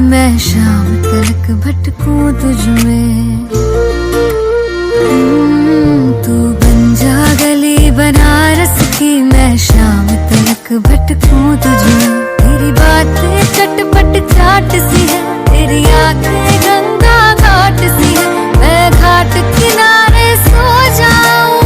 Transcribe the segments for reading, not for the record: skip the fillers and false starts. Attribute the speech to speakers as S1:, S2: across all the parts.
S1: मैं शाम तलक भटकूं तुझ में। तू बन जा गली बनारस की, मैं शाम तलक भटकूं तुझ में। तेरी बातें चटपट चाट सी है, तेरी आंखें गंगा घाट सी है। मैं घाट किनारे सो जाऊं,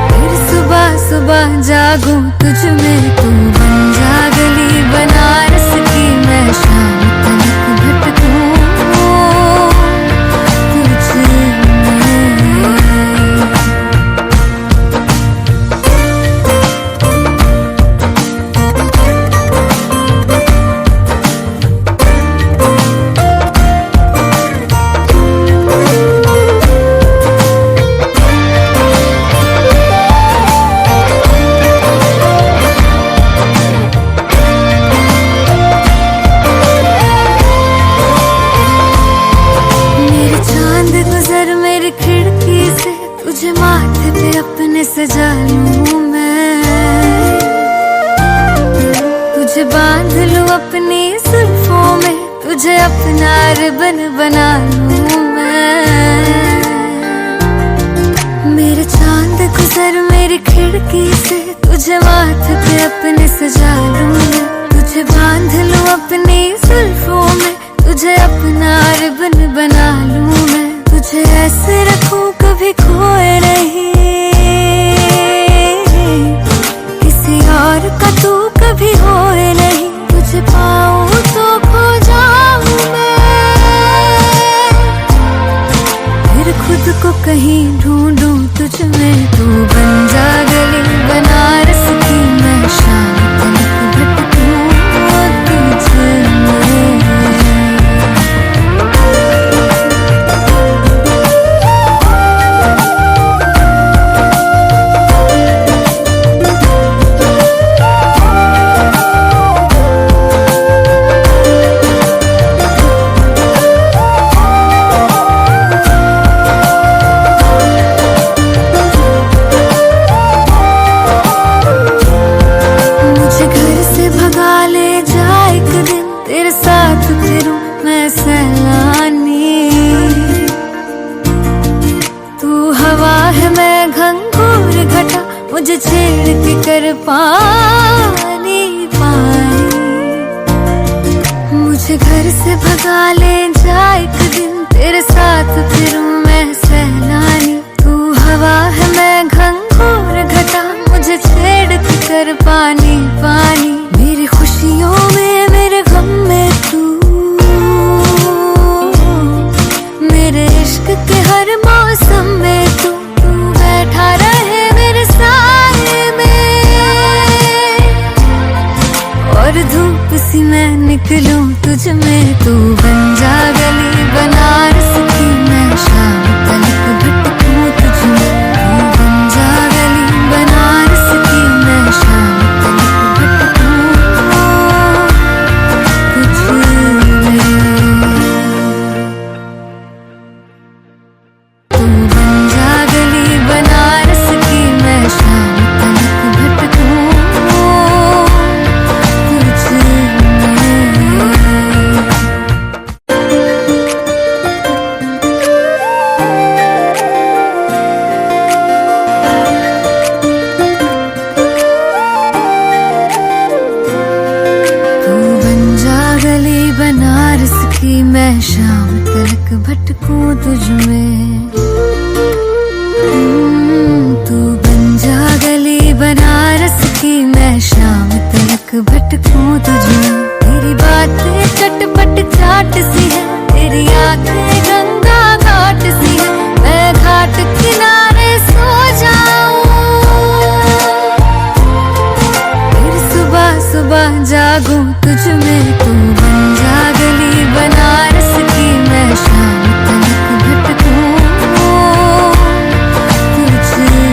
S1: फिर सुबह सुबह जागूं तुझ में। तू बन जा गली बनारस की, मैं शाम तलक भटकूं तुझ में। तुझे माथे पे अपने सजा लूं मैं, तुझे बांध लूं अपनी जुल्फों में, तुझे अपना रिबन बना लूं मैं। मेरे चांद गुजर मेरी खिड़की से, तुझे माथे पे अपने सजा लूं मैं, तुझे बांध लूं अपनी जुल्फों में, तुझे अपना रिबन बना लूं मैं। तुझे ऐसे रखूं कभी खोए नहीं, किसी और का तू कभी होए नहीं। तुझे पाऊं तो खो जाऊं मैं, फिर खुद को कहीं ढूंढूं तुझ में। तू बन जा गली बनारस की, मैं शाम तलक भटकूं तुझ में। तेरे साथ फिरूं मैं सैलानी, तू हवा है मैं घंघोर घटा, मुझे छेड़ के कर पानी पानी। मुझे घर से भगा ले जा एक दिन, तेरे साथ फिरूं मैं सैलानी। तू हवा है मैं घंघोर घटा, मुझे छेड़ के कर पानी पानी। मेरी खुशियों में मेरे गम में तू, मेरे इश्क के हर मौसम में तू बैठा रहे मेरे साए में। और धूप सी मैं निकलूं तुझ में, तू बन जा गली बनारस की, मैं शाम तलक भटकूं तुझ में। तू बन जा गली बनारस की, मैं शाम तलक भटकूं तुझ में। तू बन जा गली बनारस की, मैं शाम तलक भटकूं तुझ में। बनारस की, मैं शाम तलक भटकूं तुझ में। तू बन जा गली बनारस की, मैं शाम तलक भटकूं तुझ में। तेरी बातें चटपट चाट सी है, तेरी आंखें गंगा घाट सी है। मैं घाट किनारे सो जाऊं, फिर सुबह सुबह जागूं तुझ में। तू बन जा गली बनारस की, मैं शाम तलक भटकूं तुझ में।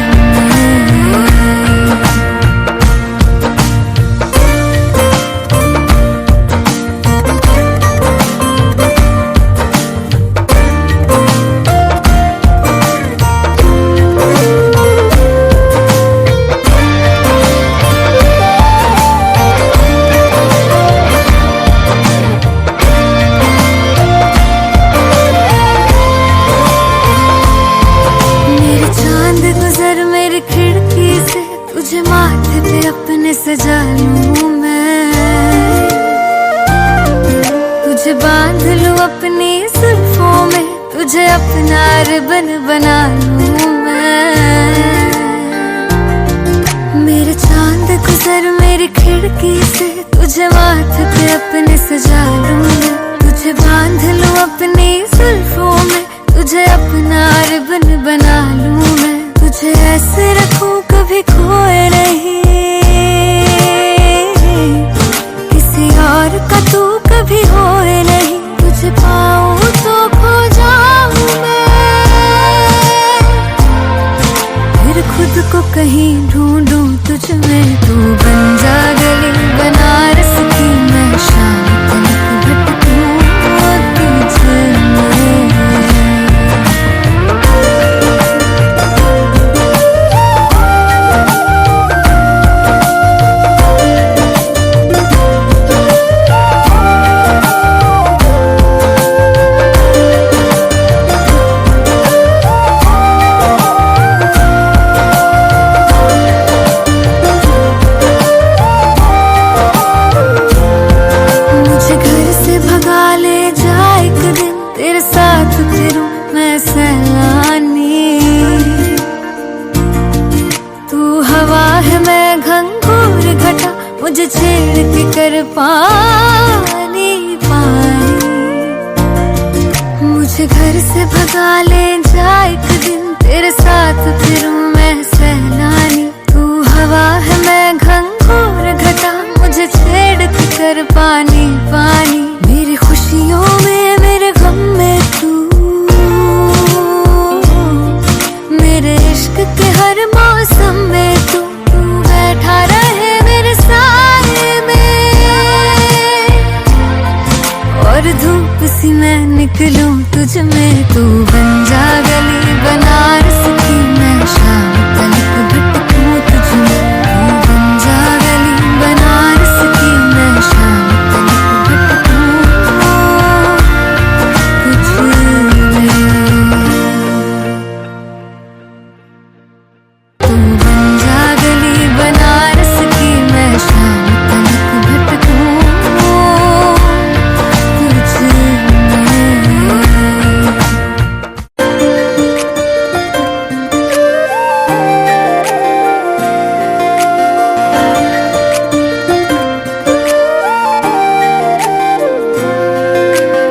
S1: तुझे बांध लूं अपनी जुल्फों में, तुझे अपना रिबन बना लूं मैं। मेरे चांद गुजर मेरी खिड़की से, तुझे माथे पे अपने सजा लूं मैं। तुझे बांध लूं अपनी जुल्फों में, तुझे अपना रिबन बना लूं मैं। तुझे ऐसे रखूं कभी खोए नहीं, किसी और का तू कभी होए नहीं। तुझे पाऊं तो खो जाऊं मैं, फिर खुद को कहीं ढूंढूं तुझ में। तू बन जा गली बनारस की, मैं शाम तक भटकूं तुझ में। मुझे छेड़ के कर पानी पानी, मुझे घर से भगा ले जा एक दिन, तेरे साथ फिरूं मैं सैलानी। तू हवा है मैं घंघोर घटा, मुझे छेड़ के कर पानी पानी। मेरी खुशियों में मेरे गम में तू, मेरे इश्क के हर मौसम में तू बैठा रहे मेरे साए में। और धूप सी मैं निकलूं तुझ में, तू बन जा गली बनारस की, मैं शाम तक भटकूं तुझ में। तू बन जा गली बनारस की, मैं शाम तक भटकूं तुझ में। तू बन जा गली बनारस की, मैं शाम तक भटकूं तुझ में।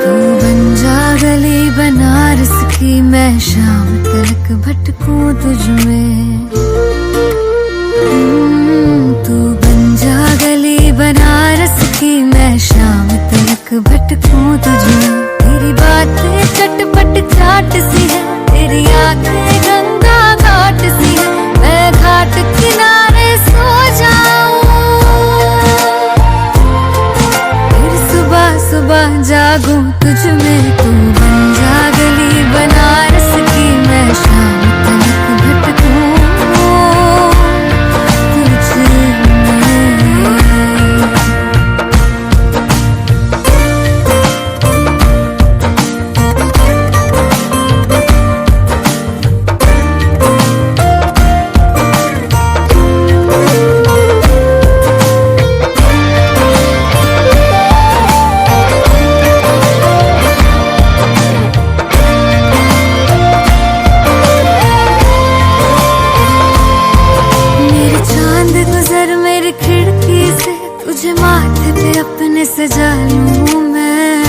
S1: तू बन जा गली बनारस की, मैं शाम तक भटकूं तुझ में। तू बन जा गली बनारस की, मैं शाम तक भटकूं तुझ में। तेरी बातें चटपट चाट सी है, तेरी आंखें गंगा घाट सी है, मैं घाट किनारे सो जाऊं, फिर सुबह सुबह जागूं तुझ में। तू बन जा गली बनारस की, मैं शाम तक भटकूं तुझ में। तुझे माथे पे अपने सजा लूं मैं,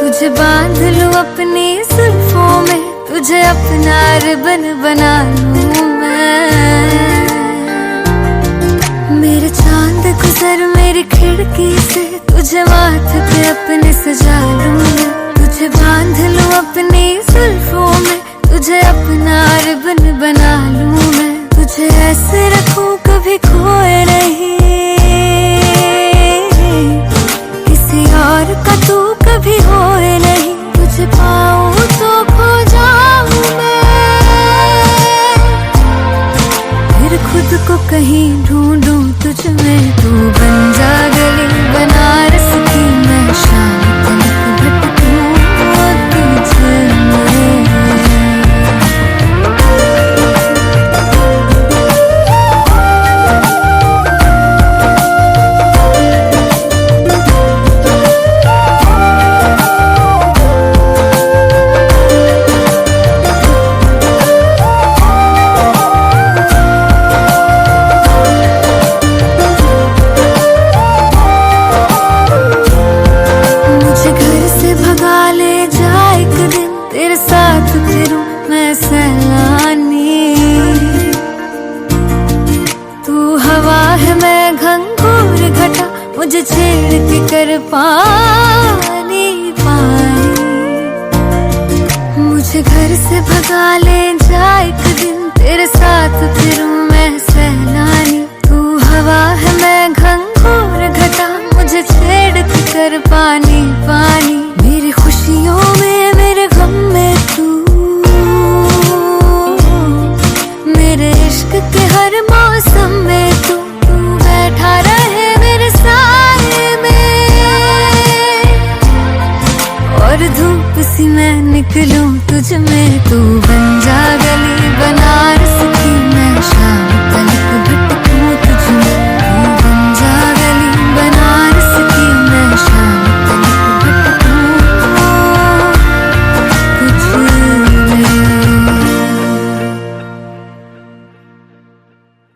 S1: तुझे बांध लूं अपनी जुल्फों में, तुझे अपना रिबन बना लूं मैं। मेरे चांद गुजर मेरी खिड़की से, तुझे माथे पे अपने सजा लूं मैं। तुझे बांध लूं अपनी जुल्फों में, तुझे अपना रिबन बना लूं मैं। तुझे ऐसे रखूं कभी खोए नहीं, किसी और का तू कभी होए नहीं। तुझे पाऊं तो खो जाऊं मैं, फिर खुद को कहीं ढूंढूं तुझ में। तू बन जा गली बनारस की, मैं शाम तक भटकूं तुझ में। मुझे छेड़ के कर पानी पानी। मुझे घर से भगा ले जा एक दिन, तेरे साथ फिरूं मैं सैलानी। तू हवा है मैं घंघोर घटा, मुझे छेड़ के कर पानी पानी। मेरी खुशियों में मेरे गम में तू, मेरे इश्क के हर मौसम में तू बैठा रहे मेरे साए में। और धूप सी मैं निकलूं तुझ में, तू बन जा गली बनारस की, मैं शाम तलक भटकूं तुझ में। तू बन जा गली बनारस की, मैं शाम तलक भटकूं तुझ में।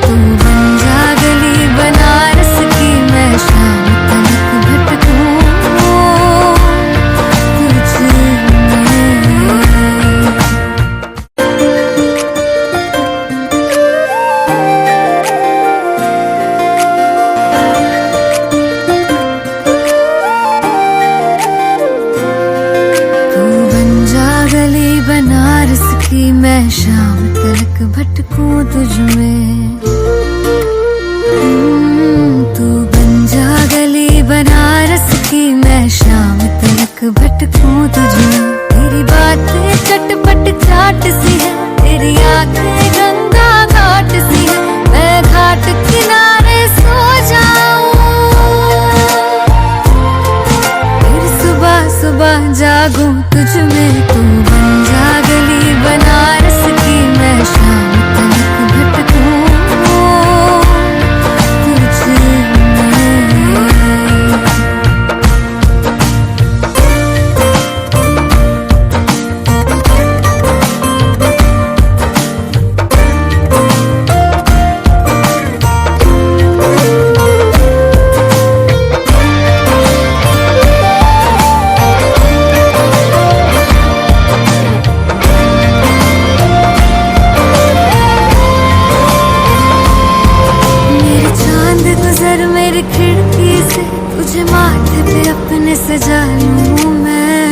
S1: तू बन जा गली बनारस की, मैं शाम तलक भटकूं तुझ में। तू बन जा गली बनारस की, मैं शाम तलक भटकूं तुझ में। तू बन जा गली बनारस की, मैं शाम तलक भटकूं तुझ में। तेरी बातें चटपट चाट सी है, तेरी आंखें गंगा घाट सी है। मैं घाट किनारे सो जाऊं, फिर सुबह सुबह जागूं तुझ में। तू बन जा गली बनारस की, मैं शाम तलक भटकूं तुझ में। मेरे चांद गुजर मेरी खिड़की से, तुझे माथे पे अपने सजा लूं मैं।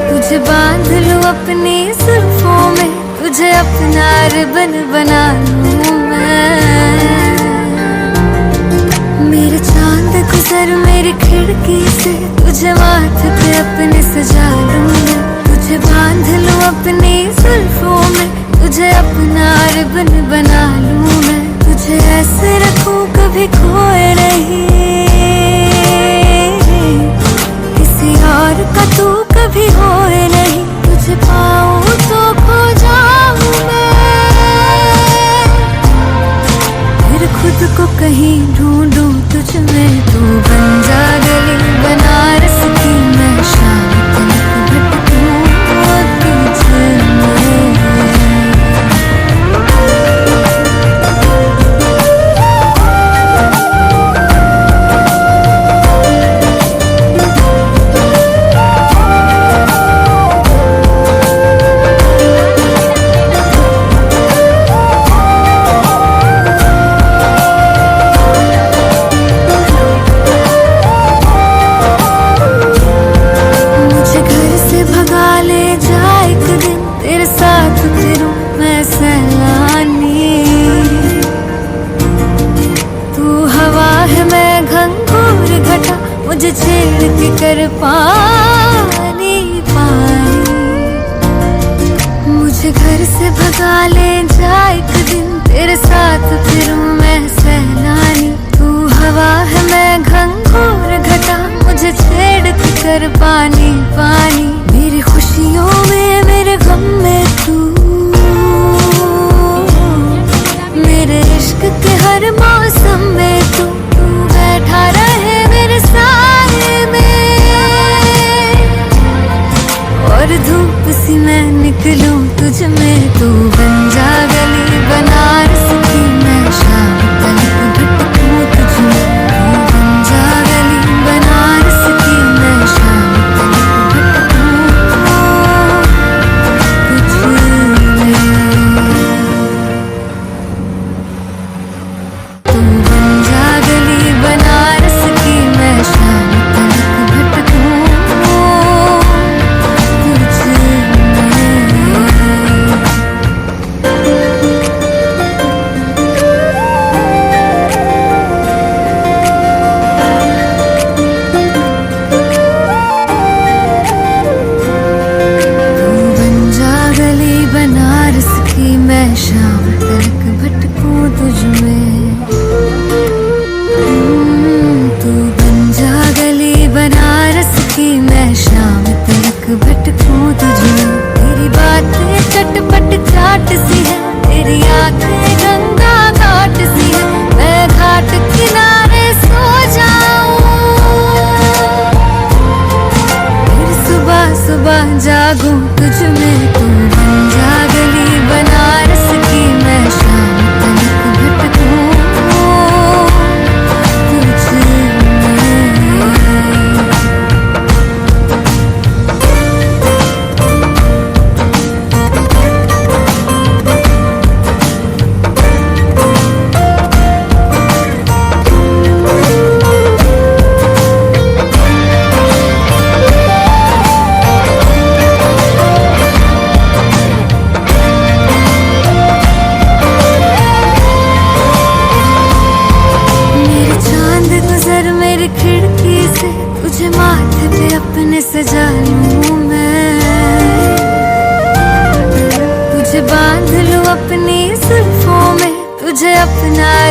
S1: तुझे बांध लूं अपनी जुल्फों में, तुझे अपना रिबन बना लूं मैं। मेरे चांद गुजर मेरी खिड़की से, तुझे माथे पे अपने सजा लूं मैं। तुझे बांध लूं अपनी जुल्फों में, तुझे अपना रिबन बना लूं मैं। तुझे ऐसे रखूं कभी खोए नहीं, किसी और का तू कभी होए नहीं। तुझे पाऊं तो खो जाऊं मैं, फिर खुद को कहीं ढूंढूं तुझ में। तू बन जा गली बनारस की, मैं शाम तलक भटकूं तुझ में। मुझे घर से भगा ले जा एक दिन, तेरे साथ फिरूं मैं सैलानी। तू हवा है मैं घंघोर घटा, मुझे छेड़ के कर पानी पानी। मुझे घर से भगा ले जा एक दिन, तेरे साथ फिरूं मैं सैलानी। तू हवा है मैं घंघोर घटा, मुझे छेड़ के कर पानी पानी। मेरी खुशियों में मेरे गम में तू, मेरे इश्क के हर मौसम में तू बैठा रहे मेरे साए में। और धूप सी मैं निकलूं तुझ में, तू बन जा गली बनारस की, मैं शाम तलक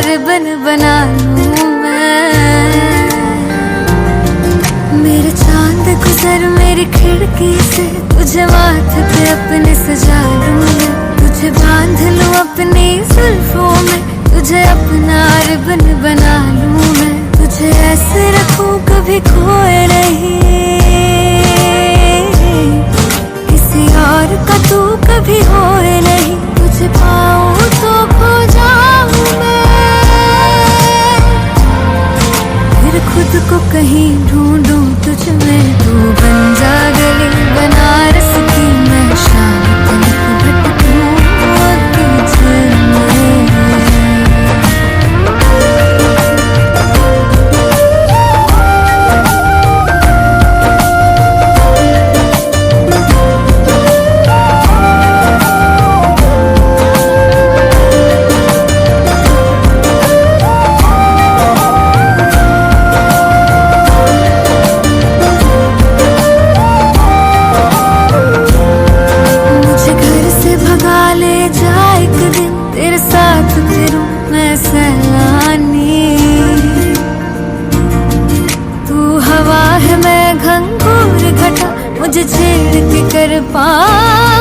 S1: रिबन बना लूं मैं। मेरे चांद गुजर मेरी खिड़की से, तुझे माथे पे अपने सजा लूं मैं। तुझे बांध लूं अपनी जुल्फों में, तुझे अपना रिबन बना लूं मैं। तुझे ऐसे रखूं कभी खोए नहीं, किसी और का तू कभी होए नहीं। तुझे पाऊं तो खो जाऊं मैं, फिर खुद को कहीं ढूंढूं तुझ में। तू बन जा गली बनारस की, मैं शाम तक भटकूं तुझ में। तेरे साथ फिरूं मैं सैलानी, तू हवा है मैं घंघोर घटा, मुझे छेड़ के कर पाऊं